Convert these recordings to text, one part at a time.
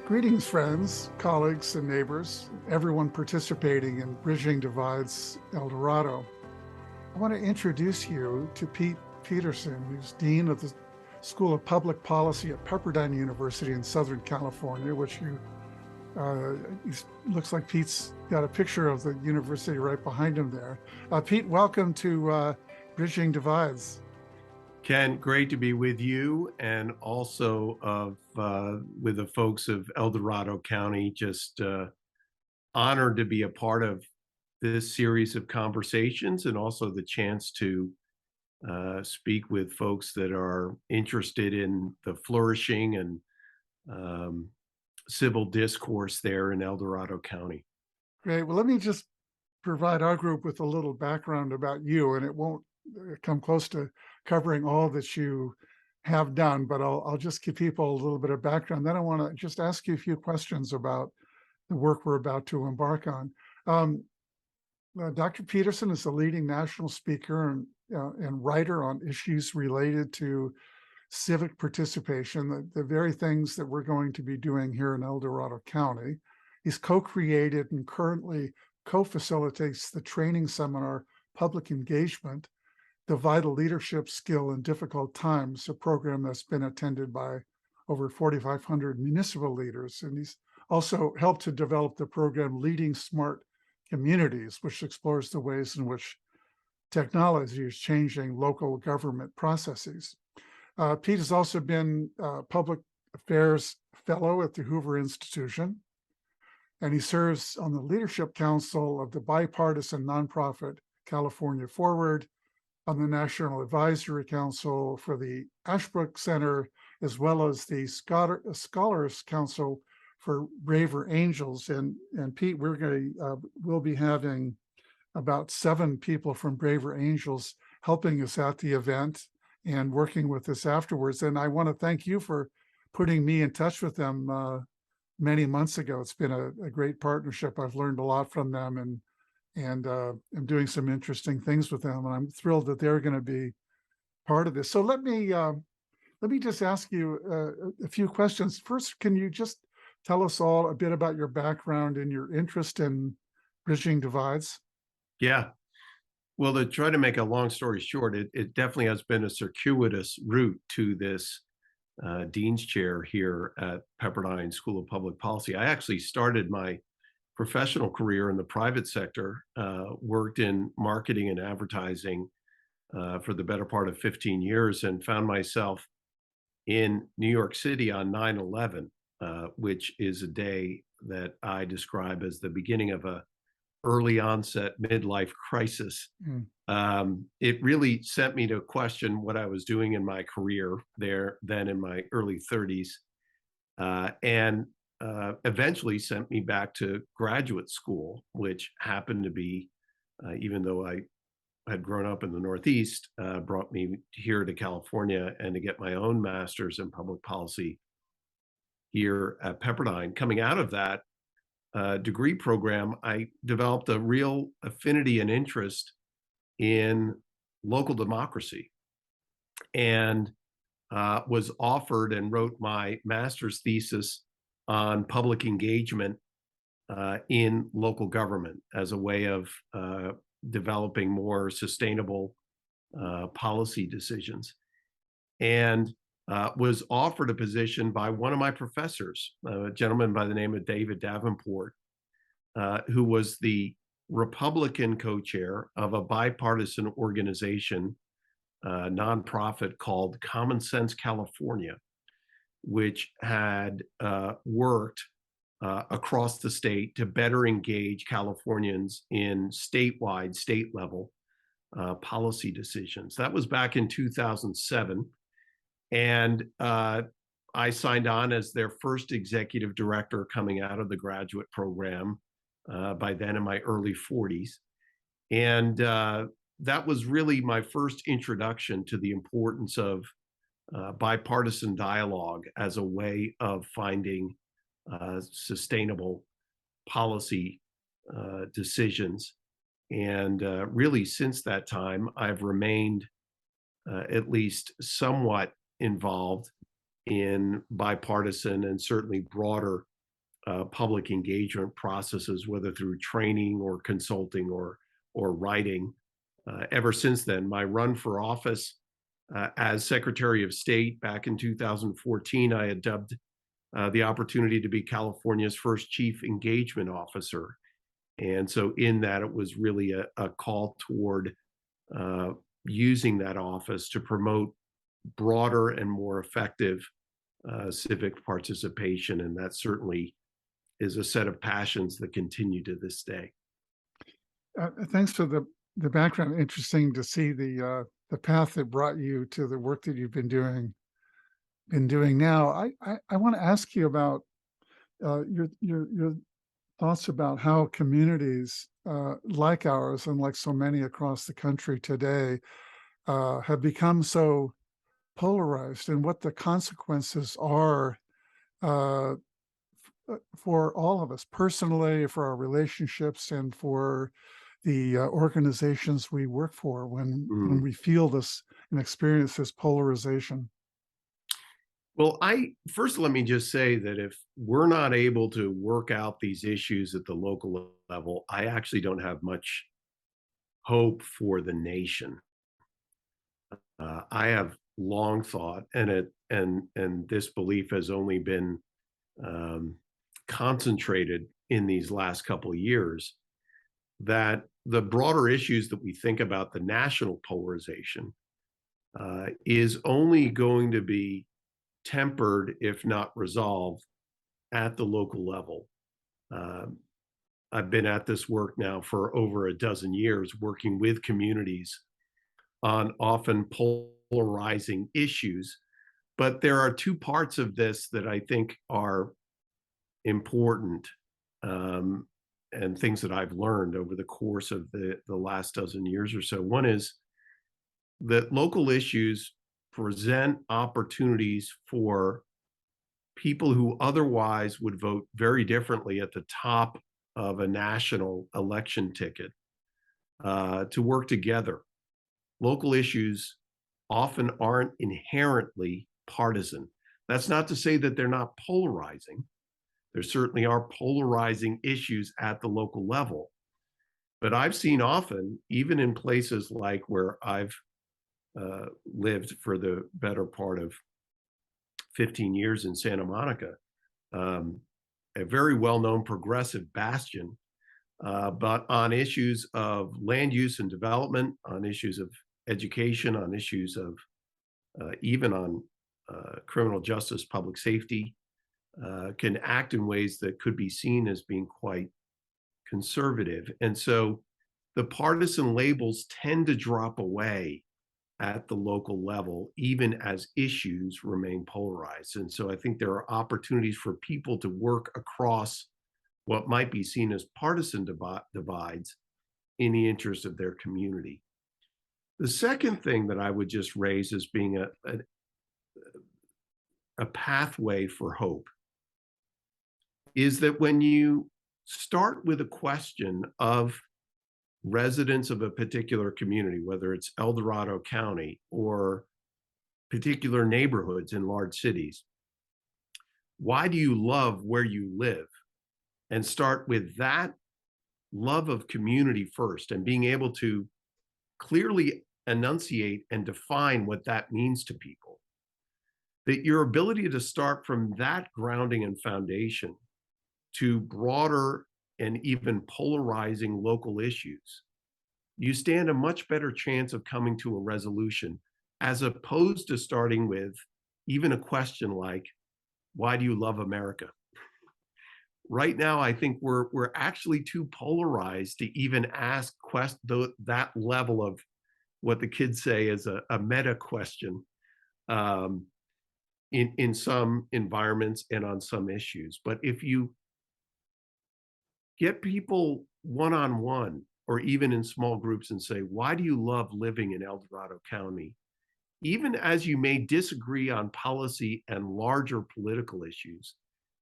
Greetings, friends, colleagues, and neighbors, everyone participating in Bridging Divides El Dorado. I want to introduce you to Pete Peterson, who's Dean of the School of Public Policy at Pepperdine University in Southern California, which looks like Pete's got a picture of the university right behind him there. Pete, welcome to Bridging Divides. Ken, great to be with you and also with the folks of El Dorado County. Just honored to be a part of this series of conversations and also the chance to speak with folks that are interested in the flourishing and civil discourse there in El Dorado County. Great. Well, let me just provide our group with a little background about you, and it won't come close to covering all that you have done, but I'll just give people a little bit of background. Then I want to just ask you a few questions about the work we're about to embark on. Dr. Peterson is a leading national speaker and writer on issues related to civic participation, the very things that we're going to be doing here in El Dorado County. He's co-created and currently co-facilitates the training seminar, Public Engagement, the Vital Leadership Skill in Difficult Times, a program that's been attended by over 4,500 municipal leaders. And he's also helped to develop the program Leading Smart Communities, which explores the ways in which technology is changing local government processes. Pete has also been Public Affairs Fellow at the Hoover Institution, and he serves on the Leadership Council of the bipartisan nonprofit California Forward, on the National Advisory Council for the Ashbrook Center, as well as the Scholars Council for Braver Angels. And Pete, we'll be having about 7 people from Braver Angels helping us at the event and working with us afterwards. And I want to thank you for putting me in touch with them many months ago. It's been a great partnership. I've learned a lot from them, and I'm doing some interesting things with them, and I'm thrilled that they're going to be part of this. So let me just ask you a few questions. First, can you just tell us all a bit about your background and your interest in bridging divides? Yeah. Well, to try to make a long story short, it definitely has been a circuitous route to this dean's chair here at Pepperdine School of Public Policy. I actually started my professional career in the private sector, worked in marketing and advertising for the better part of 15 years, and found myself in New York City on 9/11, which is a day that I describe as the beginning of a early onset midlife crisis. It really sent me to question what I was doing in my career there, then in my early 30s, and eventually sent me back to graduate school, which happened to be, even though I had grown up in the Northeast, brought me here to California and to get my own master's in public policy here at Pepperdine. Coming out of that degree program, I developed a real affinity and interest in local democracy, and was offered and wrote my master's thesis on public engagement in local government as a way of developing more sustainable policy decisions, and was offered a position by one of my professors, a gentleman by the name of David Davenport, who was the Republican co-chair of a bipartisan organization, nonprofit called Common Sense California, which had worked across the state to better engage Californians in statewide, state level policy decisions. That was back in 2007. And I signed on as their first executive director coming out of the graduate program, by then in my early 40s. And that was really my first introduction to the importance of bipartisan dialogue as a way of finding sustainable policy decisions. And really, since that time, I've remained at least somewhat involved in bipartisan and certainly broader public engagement processes, whether through training or consulting or writing. Ever since then, my run for office as Secretary of State back in 2014, I had dubbed the opportunity to be California's first Chief Engagement Officer. And so, in that, it was really a call toward uh, using that office to promote broader and more effective civic participation. And that certainly is a set of passions that continue to this day. Thanks for the background. Interesting to see the path that brought you to the work that you've been doing now. I want to ask you about your thoughts about how communities like ours and like so many across the country today have become so polarized, and what the consequences are uh, for all of us personally, for our relationships, and for the organizations we work for when Mm. we feel this and experience this polarization. Well, first let me just say that if we're not able to work out these issues at the local level, I actually don't have much hope for the nation. I have long thought, and this belief has only been um, concentrated in these last couple of years, that the broader issues that we think about, the national polarization, is only going to be tempered, if not resolved, at the local level. Um, I've been at this work now for over a dozen years, working with communities on often polarizing issues. But there are two parts of this that I think are important, um, and things that I've learned over the course of the last dozen years or so. One is that local issues present opportunities for people who otherwise would vote very differently at the top of a national election ticket to work together. Local issues often aren't inherently partisan. That's not to say that they're not polarizing. There certainly are polarizing issues at the local level. But I've seen often, even in places like where I've lived for the better part of 15 years in Santa Monica, um, a very well known progressive bastion, but on issues of land use and development, on issues of education, on issues of even on criminal justice, public safety, can act in ways that could be seen as being quite conservative. And so the partisan labels tend to drop away at the local level, even as issues remain polarized. And so I think there are opportunities for people to work across what might be seen as partisan divides in the interest of their community. The second thing that I would just raise as being a pathway for hope is that when you start with a question of residents of a particular community, whether it's El Dorado County or particular neighborhoods in large cities, why do you love where you live? And start with that love of community first and being able to clearly enunciate and define what that means to people. That your ability to start from that grounding and foundation to broader and even polarizing local issues, you stand a much better chance of coming to a resolution as opposed to starting with even a question like, why do you love America? Right now, I think we're actually too polarized to even ask that level of what the kids say is a meta question, um, in some environments and on some issues. But if you get people one on one or even in small groups and say, why do you love living in El Dorado County? Even as you may disagree on policy and larger political issues,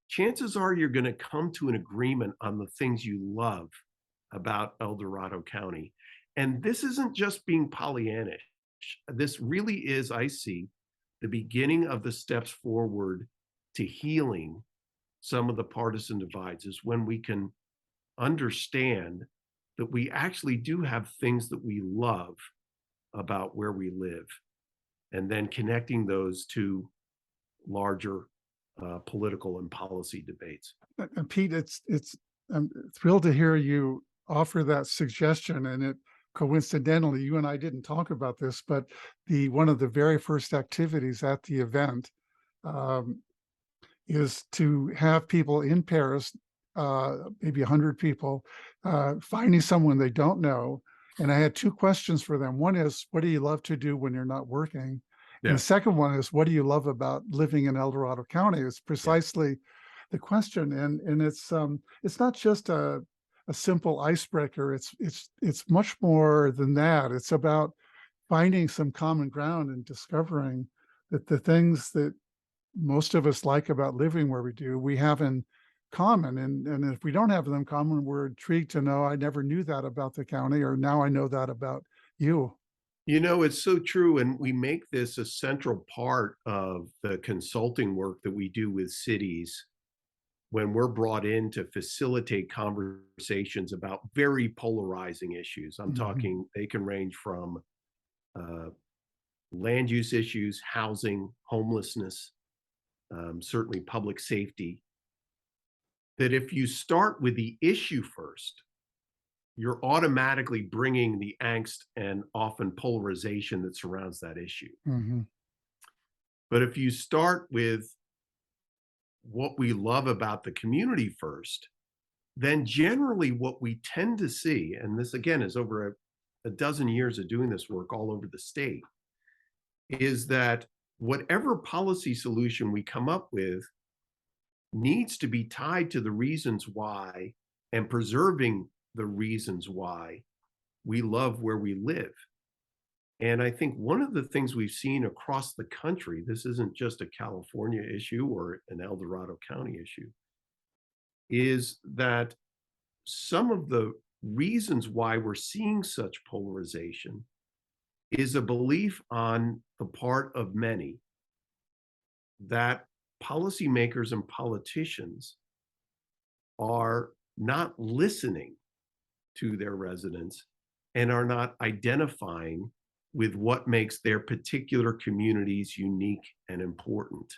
chances are you're going to come to an agreement on the things you love about El Dorado County. And this isn't just being Pollyannish. This really is, I see, the beginning of the steps forward to healing some of the partisan divides is when we can understand that we actually do have things that we love about where we live, and then connecting those to larger political and policy debates. And Pete, I'm thrilled to hear you offer that suggestion. And it coincidentally, you and I didn't talk about this, but one of the very first activities at the event um, is to have people in Paris, maybe 100 people, finding someone they don't know. And I had two questions for them. One is, what do you love to do when you're not working? And Yeah, the second one is, what do you love about living in El Dorado County? It's yeah. precisely the question. And it's not just a simple icebreaker. It's much more than that. It's about finding some common ground and discovering that the things that most of us like about living where we do, we have in common. And if we don't have them in common, we're intrigued to know, I never knew that about the county, or now I know that about you. You know, it's so true. And we make this a central part of the consulting work that we do with cities when we're brought in to facilitate conversations about very polarizing issues. I'm Mhm. talking, they can range from uh, land use issues, housing, homelessness, certainly public safety. That if you start with the issue first, you're automatically bringing the angst and often polarization that surrounds that issue. Mhm. But if you start with what we love about the community first, then generally what we tend to see, and this again is over a dozen years of doing this work all over the state, is that whatever policy solution we come up with needs to be tied to the reasons why and preserving the reasons why we love where we live. And I think one of the things we've seen across the country, this isn't just a California issue or an El Dorado County issue, is that some of the reasons why we're seeing such polarization is a belief on the part of many that policymakers and politicians are not listening to their residents and are not identifying with what makes their particular communities unique and important.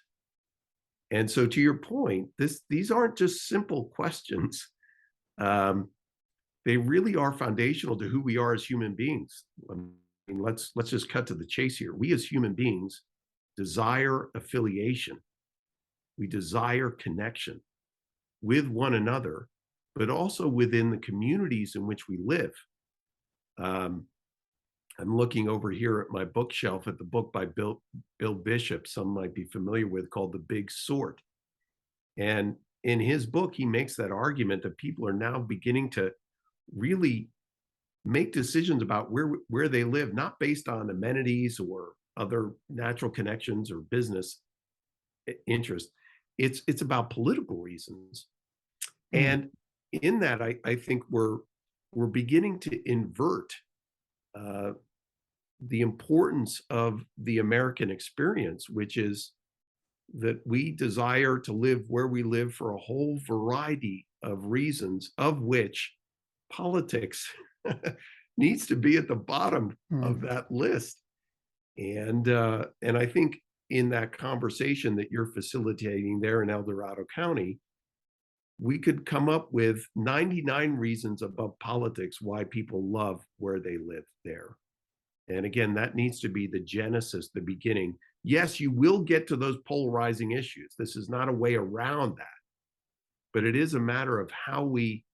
And so to your point, these aren't just simple questions. Um, they really are foundational to who we are as human beings. I mean, let's just cut to the chase here. We as human beings desire affiliation. We desire connection with one another, but also within the communities in which we live. Um, I'm looking over here at my bookshelf at the book by Bill Bishop, some might be familiar with, called The Big Sort. And in his book, he makes that argument that people are now beginning to really make decisions about where they live, not based on amenities or other natural connections or business interest. It's about political reasons. Mm. And in that, I think we're beginning to invert uh, the importance of the American experience, which is that we desire to live where we live for a whole variety of reasons, of which politics needs to be at the bottom of Mm. that list. And I think in that conversation that you're facilitating there in El Dorado County, we could come up with 99 reasons above politics why people love where they live there. And again, that needs to be the genesis, the beginning. Yes, you will get to those polarizing issues. This is not a way around that, but it is a matter of how we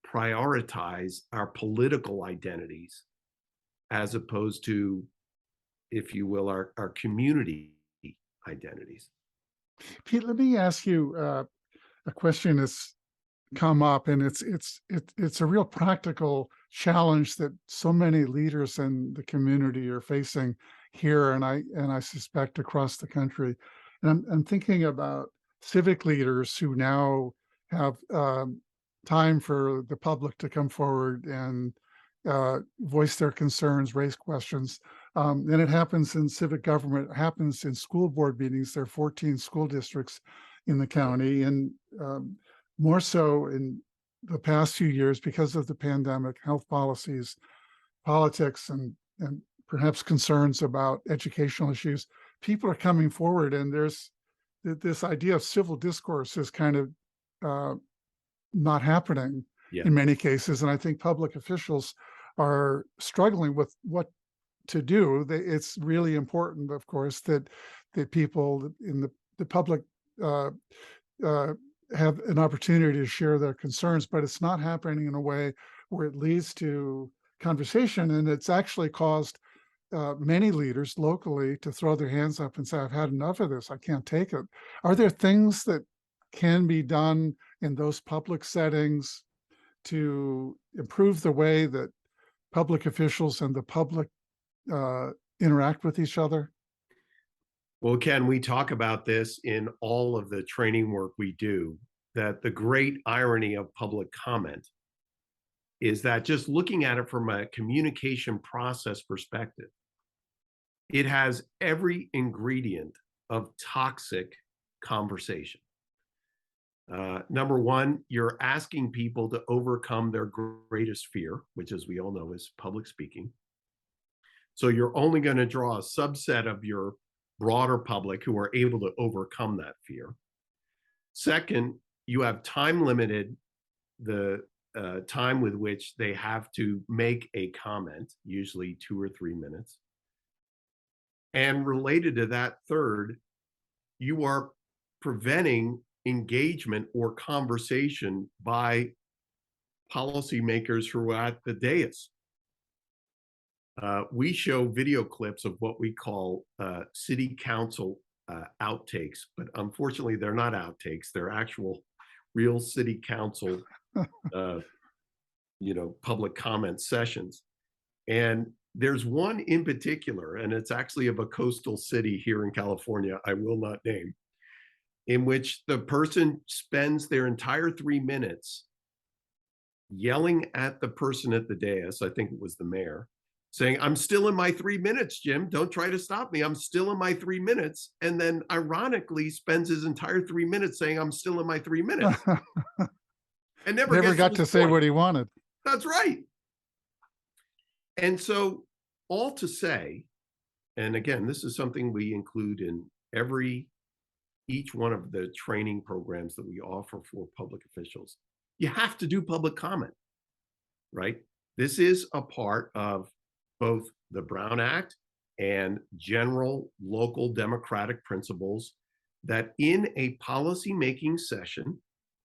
prioritize our political identities as opposed to, if you will, our community identities. Pete, let me ask you a question that's come up, and it's a real practical challenge that so many leaders in the community are facing here, and I suspect across the country. And I'm thinking about civic leaders who now have time for the public to come forward and voice their concerns, raise questions. And it happens in civic government, it happens in school board meetings. There are 14 school districts in the county, and more so in the past few years because of the pandemic, health policies, politics, and perhaps concerns about educational issues. People are coming forward, and there's this idea of civil discourse is kind of not happening Yeah. in many cases, and I think public officials are struggling with what to do. It's really important, of course, that people in the public uh, uh, have an opportunity to share their concerns, but it's not happening in a way where it leads to conversation, and it's actually caused many leaders locally to throw their hands up and say, "I've had enough of this. I can't take it." Are there things that can be done in those public settings to improve the way that public officials and the public interact with each other? Well, Ken, we talk about this in all of the training work we do, that the great irony of public comment is that, just looking at it from a communication process perspective, it has every ingredient of toxic conversation. Number one, you're asking people to overcome their greatest fear, which, as we all know, is public speaking. So you're only going to draw a subset of your broader public who are able to overcome that fear. Second, you have time limited the time with which they have to make a comment, usually 2 or 3 minutes. And related to that, third, you are preventing engagement or conversation by policymakers who are at the dais. We show video clips of what we call city council outtakes, but unfortunately, they're not outtakes. They're actual, real city council, uh, public comment sessions. And there's one in particular, and it's actually of a coastal city here in California, I will not name, in which the person spends their entire 3 minutes yelling at the person at the dais, I think it was the mayor, saying, "I'm still in my 3 minutes, Jim. Don't try to stop me. I'm still in my 3 minutes." And then ironically spends his entire 3 minutes saying, "I'm still in my 3 minutes," and never Never gets to got his to say point. what he wanted. That's right. And so, all to say, and again, this is something we include in each one of the training programs that we offer for public officials. You have to do public comment, right? This is a part of both the Brown Act and general local democratic principles, that in a policy-making session,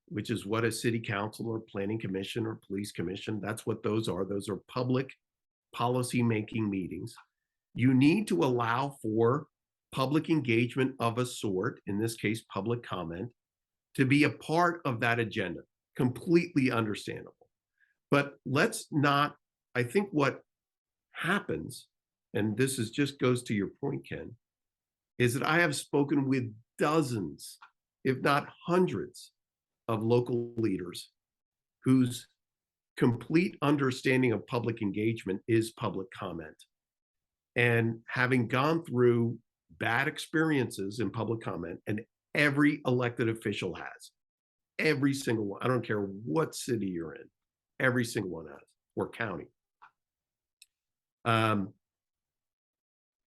which is what a city council or planning commission or police commission, that's what those are. Those are public policy-making meetings. You need to allow for public engagement of a sort, in this case, public comment, to be a part of that agenda. Completely understandable. But let's not, I think what happens, and this is just goes to your point, Ken, is that I have spoken with dozens, if not hundreds, of local leaders whose complete understanding of public engagement is public comment. And having gone through bad experiences in public comment, and every elected official has, every single one, I don't care what city you're in, every single one has, or county.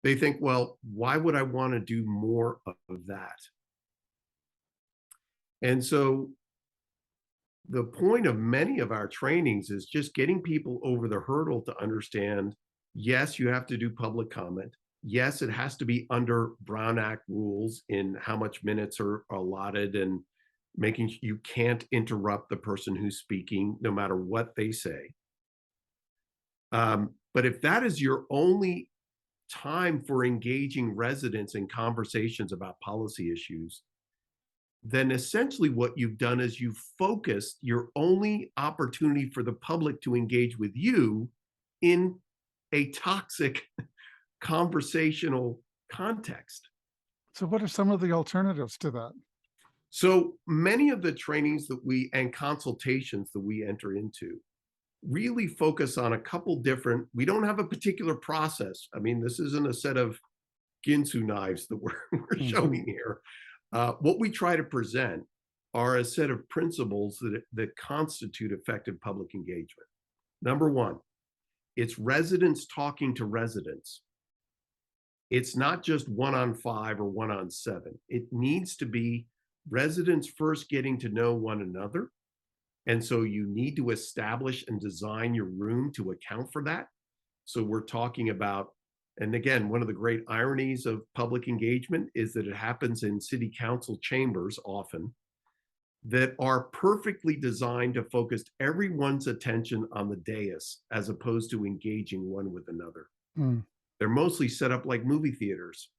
They think, well, why would I want to do more of that? And so the point of many of our trainings is just getting people over the hurdle to understand, yes, you have to do public comment. Yes, it has to be under Brown Act rules in how much minutes are allotted, and making sure you can't interrupt the person who's speaking no matter what they say. But if that is your only time for engaging residents in conversations about policy issues, then essentially what you've done is you've focused your only opportunity for the public to engage with you in a toxic conversational context. So what are some of the alternatives to that? So many of the trainings that we and consultations that we enter into really focus on a couple different, we don't have a particular process. I mean, this isn't a set of Ginsu knives that we're showing here. What we try to present are a set of principles that constitute effective public engagement. Number one, it's residents talking to residents. It's not just 1-on-5 or 1-on-7. It needs to be residents first getting to know one another. And so you need to establish and design your room to account for that. So we're talking about, and again, one of the great ironies of public engagement is that it happens in city council chambers often, that are perfectly designed to focus everyone's attention on the dais as opposed to engaging one with another. Mm, They're mostly set up like movie theaters,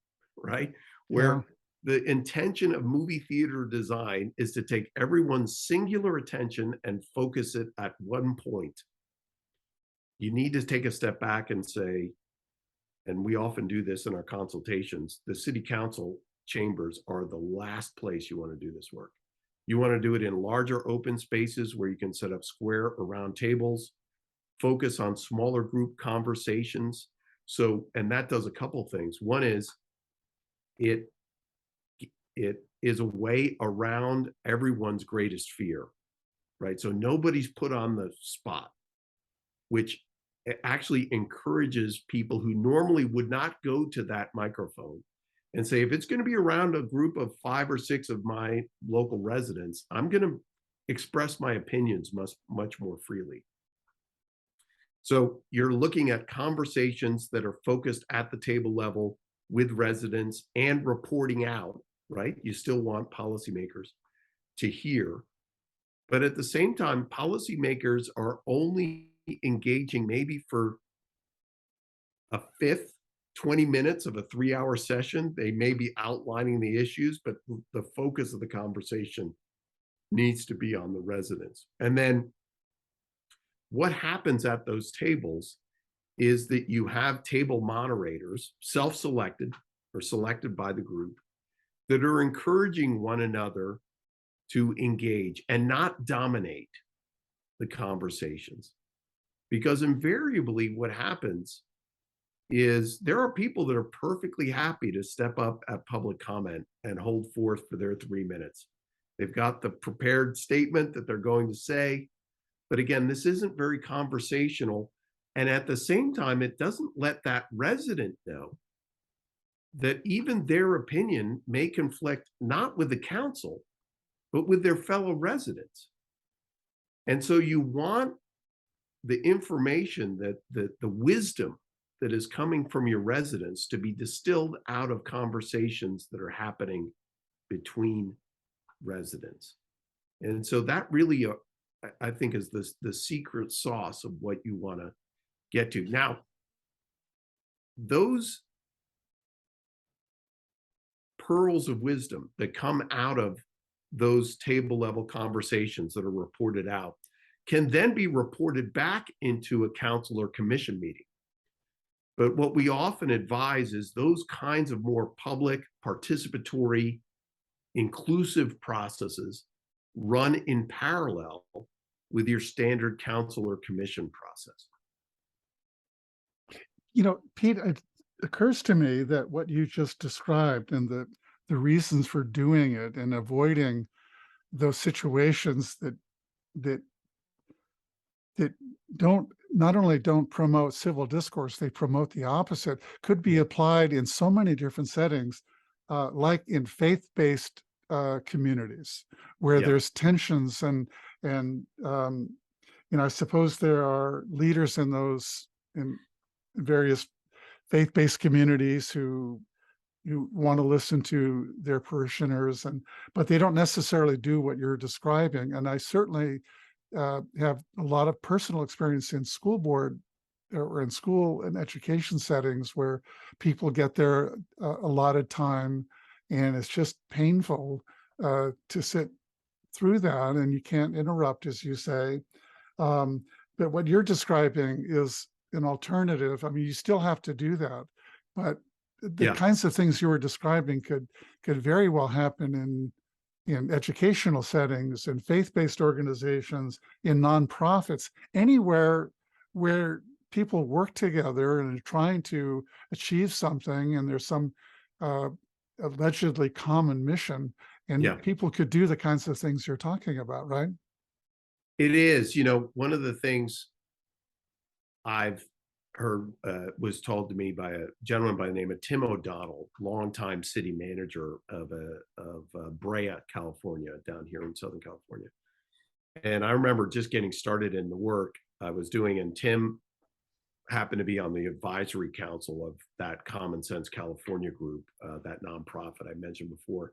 right? yeah. Where the intention of movie theater design is to take everyone's singular attention and focus it at one point. You need to take a step back and say, and we often do this in our consultations, the city council chambers are the last place you want to do this work. You want to do it in larger open spaces where you can set up square or round tables, focus on smaller group conversations. So, and that does a couple things. One is it is a way around everyone's greatest fear, right? So nobody's put on the spot, which actually encourages people who normally would not go to that microphone and say, if it's going to be around a group of 5 or 6 of my local residents, I'm going to express my opinions much more freely. So you're looking at conversations that are focused at the table level with residents and reporting out, right? You still want policymakers to hear. But at the same time, policymakers are only engaging maybe for a fifth, 20 minutes of a 3-hour session. They may be outlining the issues, but the focus of the conversation needs to be on the residents. And then what happens at those tables is that you have table moderators, self-selected or selected by the group, that are encouraging one another to engage and not dominate the conversations. Because invariably what happens is there are people that are perfectly happy to step up at public comment and hold forth for their 3 minutes. They've got the prepared statement that they're going to say. But again, this isn't very conversational. And at the same time, it doesn't let that resident know that even their opinion may conflict not with the council, but with their fellow residents. And so you want the information that the wisdom that is coming from your residents to be distilled out of conversations that are happening between residents. And so that really, I think, is the secret sauce of what you want to get to. Now, those pearls of wisdom that come out of those table level conversations that are reported out can then be reported back into a council or commission meeting. But what we often advise is those kinds of more public, participatory, inclusive processes run in parallel with your standard council or commission process. You know, Pete, it occurs to me that what you just described and the reasons for doing it and avoiding those situations that don't not only don't promote civil discourse, they promote the opposite, could be applied in so many different settings, like in faith-based communities where there's tensions and I suppose there are leaders in those in various faith-based communities who you want to listen to their parishioners, but they don't necessarily do what you're describing. And I certainly have a lot of personal experience in school board or in school and education settings where people get their allotted time, and it's just painful to sit through that, and you can't interrupt, as you say. But what you're describing is an alternative. I mean, you still have to do that, but the kinds of things you were describing could very well happen in educational settings, in faith-based organizations, in nonprofits, anywhere where people work together and are trying to achieve something, and there's some allegedly common mission, Yeah, and people could do the kinds of things you're talking about, right? it is. You know, one of the things I've heard was told to me by a gentleman by the name of Tim O'Donnell, longtime city manager of Brea, California, down here in Southern California. And I remember just getting started in the work I was doing, and Tim happened to be on the advisory council of that Common Sense California group, that nonprofit I mentioned before.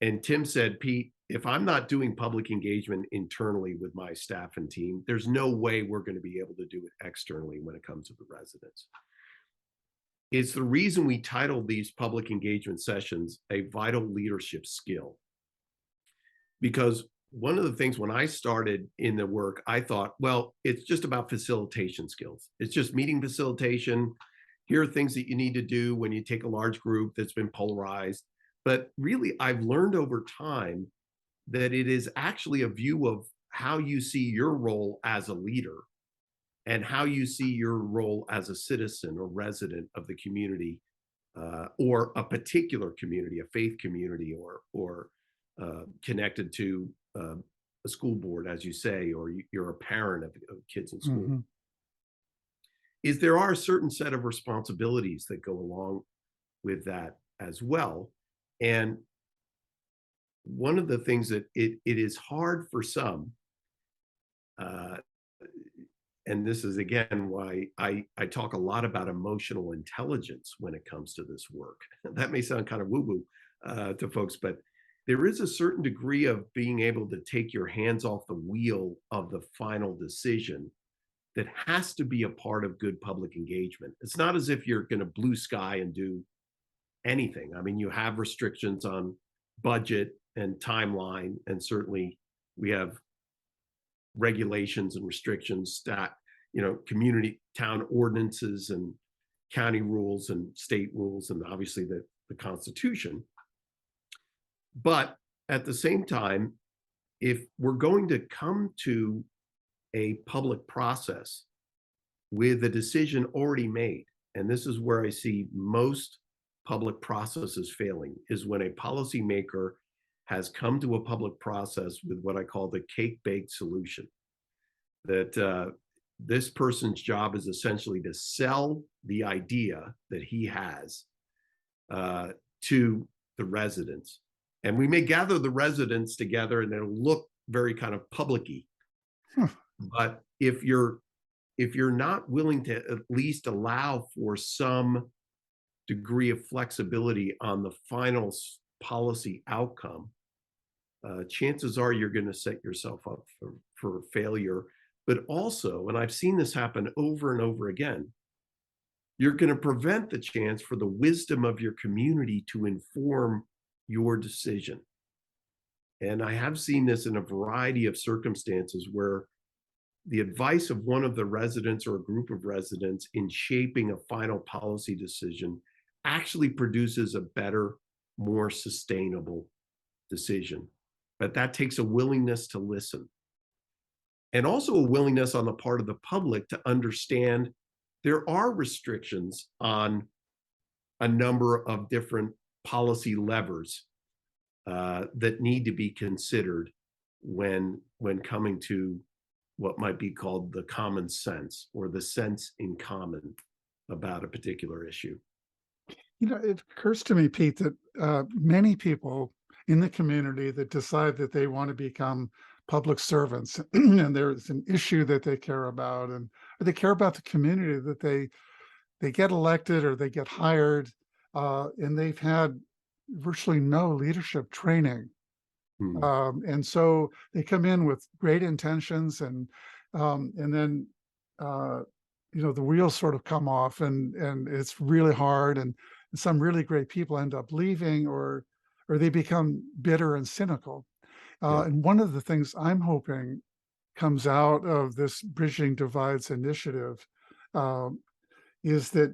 And Tim said, Pete, if I'm not doing public engagement internally with my staff and team, there's no way we're going to be able to do it externally when it comes to the residents. It's the reason we titled these public engagement sessions a vital leadership skill. Because one of the things when I started in the work, I thought, well, it's just about facilitation skills. It's just meeting facilitation. Here are things that you need to do when you take a large group that's been polarized. But really, I've learned over time that it is actually a view of how you see your role as a leader and how you see your role as a citizen or resident of the community, or a particular community, a faith community, or connected to a school board, as you say, or you're a parent of kids in school. Mhm. Is there are a certain set of responsibilities that go along with that as well. And one of the things that it is hard for some, uh, and this is again why I talk a lot about emotional intelligence when it comes to this work. That may sound kind of woo-woo to folks, but there is a certain degree of being able to take your hands off the wheel of the final decision that has to be a part of good public engagement. It's not as if you're going to blue sky and do anything. I mean, you have restrictions on budget and timeline, and certainly we have regulations and restrictions that, you know, community town ordinances and county rules and state rules, and obviously the Constitution. But at the same time, if we're going to come to a public process with a decision already made, and this is where I see most public processes failing, is when a policymaker has come to a public process with what I call the cake baked solution. That this person's job is essentially to sell the idea that he has to the residents. And we may gather the residents together and it'll look very kind of public-y. But if you're not willing to at least allow for some degree of flexibility on the final policy outcome, chances are you're going to set yourself up for failure. But also, and I've seen this happen over and over again, you're going to prevent the chance for the wisdom of your community to inform your decision. And I have seen this in a variety of circumstances where the advice of one of the residents or a group of residents in shaping a final policy decision actually produces a better, more sustainable decision. But that takes a willingness to listen. And also a willingness on the part of the public to understand there are restrictions on a number of different policy levers that need to be considered when coming to what might be called the common sense or the sense in common about a particular issue. You know, it occurs to me, Pete, that many people in the community that decide that they want to become public servants and there's an issue that they care about, and or they care about the community, that they get elected or they get hired, and they've had virtually no leadership training. Hmm. And so they come in with great intentions, and then you know, the wheels sort of come off, and it's really hard, and some really great people end up leaving, or they become bitter and cynical. Yeah. And one of the things I'm hoping comes out of this Bridging Divides initiative is that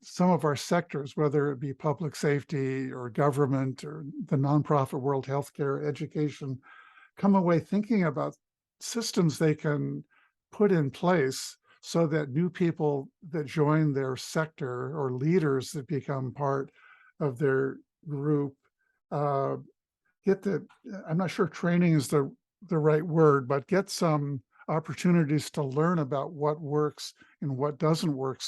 some of our sectors, whether it be public safety or government or the nonprofit world, healthcare, education, come away thinking about systems they can put in place so that new people that join their sector or leaders that become part of their group uh, get the, I'm not sure training is the right word, but get some opportunities to learn about what works and what doesn't work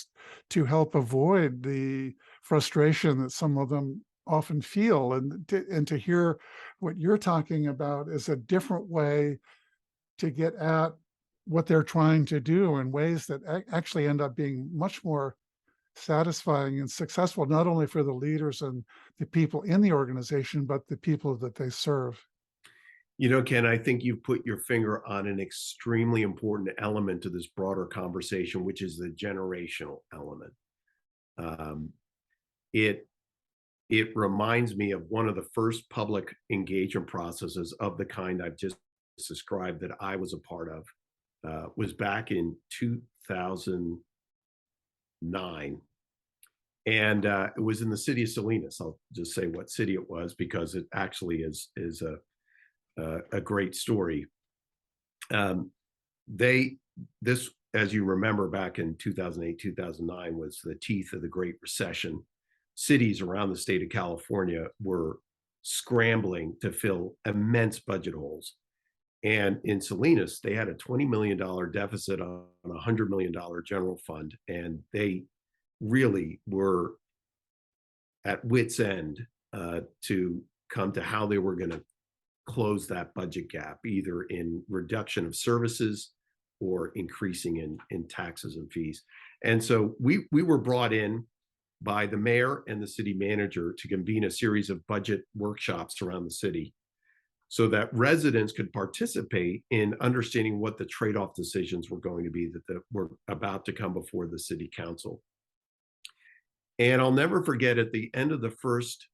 to help avoid the frustration that some of them often feel. And to hear what you're talking about is a different way to get at what they're trying to do in ways that actually end up being much more satisfying and successful, not only for the leaders and the people in the organization, but the people that they serve. You know, Ken, I think you've put your finger on an extremely important element to this broader conversation, which is the generational element. Um, it it reminds me of one of the first public engagement processes of the kind I've just described that I was a part of. Was back in 2009, and it was in the city of Salinas. I'll just say what city it was because it actually is a great story. Um, they this, as you remember, back in 2008, 2009 was the teeth of the Great Recession. Cities around the state of California were scrambling to fill immense budget holes. And in Salinas, they had a $20 million deficit on a $100 million general fund. And they really were at wit's end to come to how they were going to close that budget gap, either in reduction of services or increasing in taxes and fees. And so we were brought in by the mayor and the city manager to convene a series of budget workshops around the city so that residents could participate in understanding what the trade-off decisions were going to be that were about to come before the city council. And I'll never forget, at the end of the first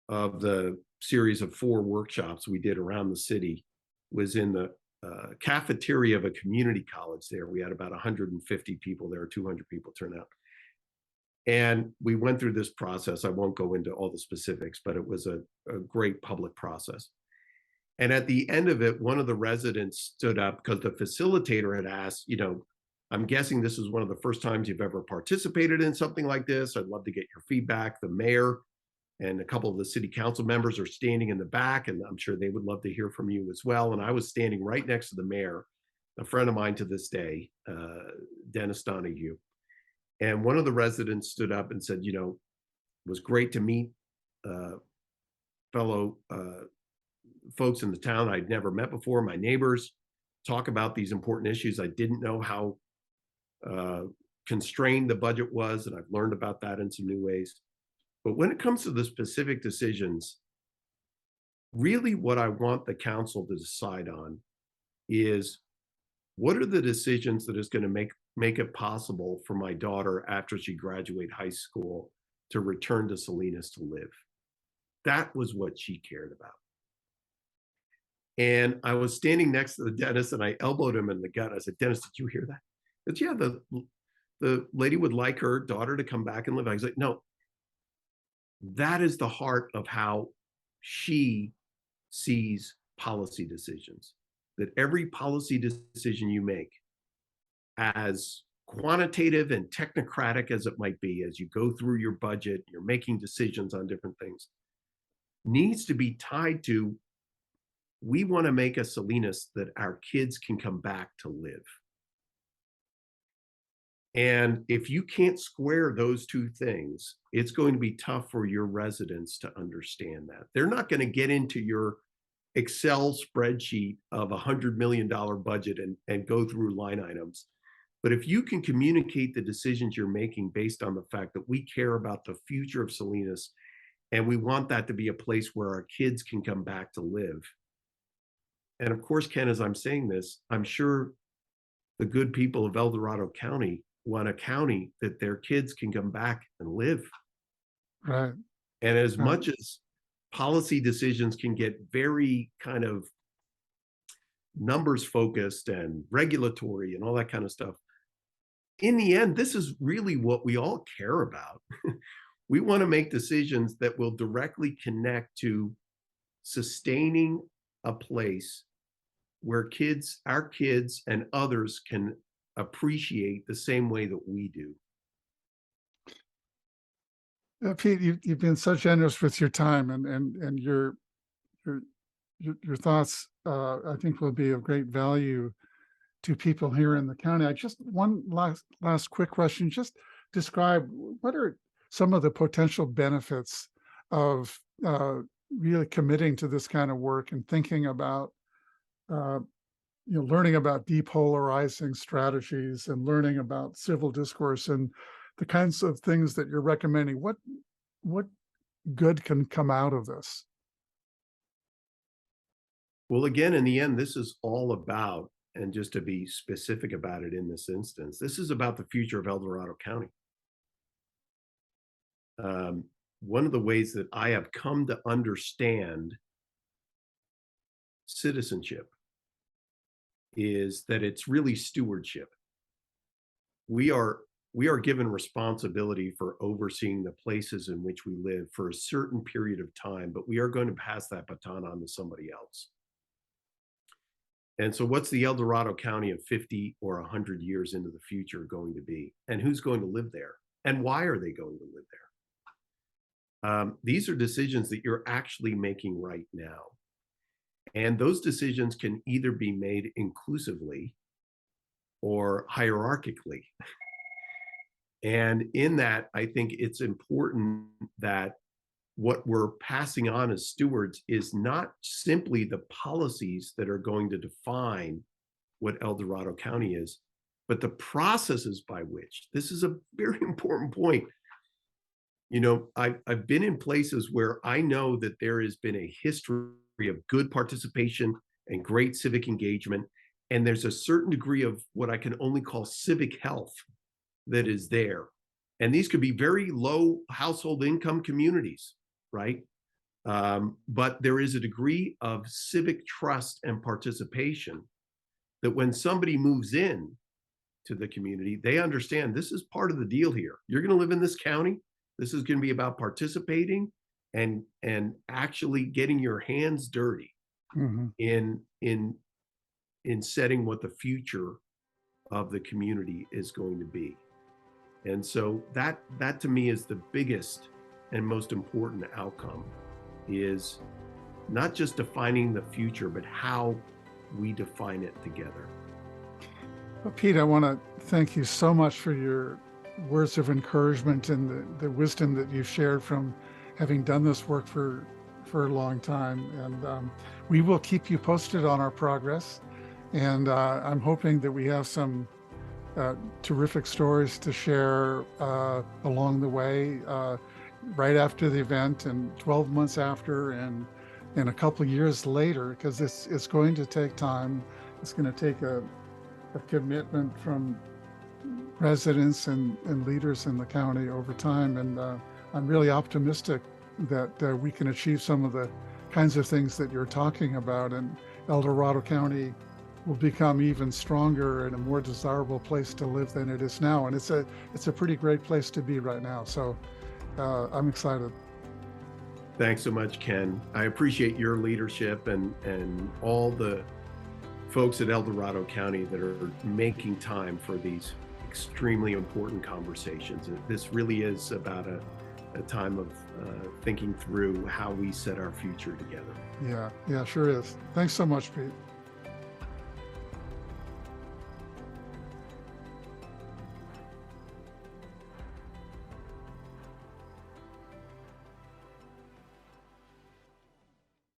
of the series of 4 workshops we did around the city, was in the cafeteria of a community college there. We had about 150 people there, 200 people turn out. And we went through this process. I won't go into all the specifics, but it was a great public process. And at the end of it, one of the residents stood up because the facilitator had asked, I'm guessing this is one of the first times you've ever participated in something like this. I'd love to get your feedback. The mayor and a couple of the city council members are standing in the back, and I'm sure they would love to hear from you as well. And I was standing right next to the mayor, a friend of mine to this day, Dennis Donahue. And one of the residents stood up and said, it was great to meet fellow folks in the town I'd never met before, my neighbors, talk about these important issues. I didn't know how constrained the budget was, and I've learned about that in some new ways. But when it comes to the specific decisions, really what I want the council to decide on is what are the decisions that is going to make it possible for my daughter after she graduates high school to return to Salinas to live. That was what she cared about. And I was standing next to the dentist and I elbowed him in the gut. I said, Dennis, did you hear that? He said, yeah, the lady would like her daughter to come back and live. I was like, no, that is the heart of how she sees policy decisions. That every policy decision you make, as quantitative and technocratic as it might be, as you go through your budget, you're making decisions on different things, needs to be tied to, we want to make a Salinas that our kids can come back to live. And if you can't square those two things, it's going to be tough for your residents to understand that. They're not going to get into your Excel spreadsheet of $100 million budget and go through line items. But if you can communicate the decisions you're making based on the fact that we care about the future of Salinas and we want that to be a place where our kids can come back to live. And of course, Ken, as I'm saying this, I'm sure the good people of El Dorado County want a county that their kids can come back and live. Right. And as much as policy decisions can get very kind of numbers focused and regulatory and all that kind of stuff, in the end, this is really what we all care about. We want to make decisions that will directly connect to sustaining a place where our kids and others can appreciate the same way that we do. Pete, you've been so generous with your time and your your thoughts. I think will be of great value to people here in the county. I just one last quick question. Just describe what are some of the potential benefits of really committing to this kind of work and thinking about uh, learning about depolarizing strategies and learning about civil discourse and the kinds of things that you're recommending. What good can come out of this? Well, again, in the end, this is all about, and just to be specific about it in this instance, this is about the future of El Dorado County. Um, One of the ways that I have come to understand citizenship is that it's really stewardship. We are we are given responsibility for overseeing the places in which we live for a certain period of time, but we are going to pass that baton on to somebody else. And so what's the El Dorado County of 50 or 100 years into the future going to be? And who's going to live there? And why are they going to live there? These are decisions that you're actually making right now. And those decisions can either be made inclusively or hierarchically. And in that, I think it's important that what we're passing on as stewards is not simply the policies that are going to define what El Dorado County is, but the processes by which, this is a very important point. I've been in places where I know that there has been a history of good participation and great civic engagement. And there's a certain degree of what I can only call civic health that is there. And these could be very low household income communities, right? But there is a degree of civic trust and participation that when somebody moves in to the community, they understand this is part of the deal here. You're going to live in this county. This is going to be about participating and actually getting your hands dirty Mhm. in setting what the future of the community is going to be. And so that to me is the biggest and most important outcome, is not just defining the future, but how we define it together. Well, Pete, I want to thank you so much for your words of encouragement and the wisdom that you've shared from having done this work for a long time. And we will keep you posted on our progress. And I'm hoping that we have some terrific stories to share along the way, right after the event and 12 months after and a couple of years later, because it's going to take time. It's going to take a commitment from residents and leaders in the county over time. And I'm really optimistic that we can achieve some of the kinds of things that you're talking about, and El Dorado County will become even stronger and a more desirable place to live than it is now. And it's a pretty great place to be right now. So I'm excited. Thanks so much, Ken. I appreciate your leadership and all the folks at El Dorado County that are making time for these extremely important conversations. This really is about a time of thinking through how we set our future together. Yeah, sure is. Thanks so much, Pete.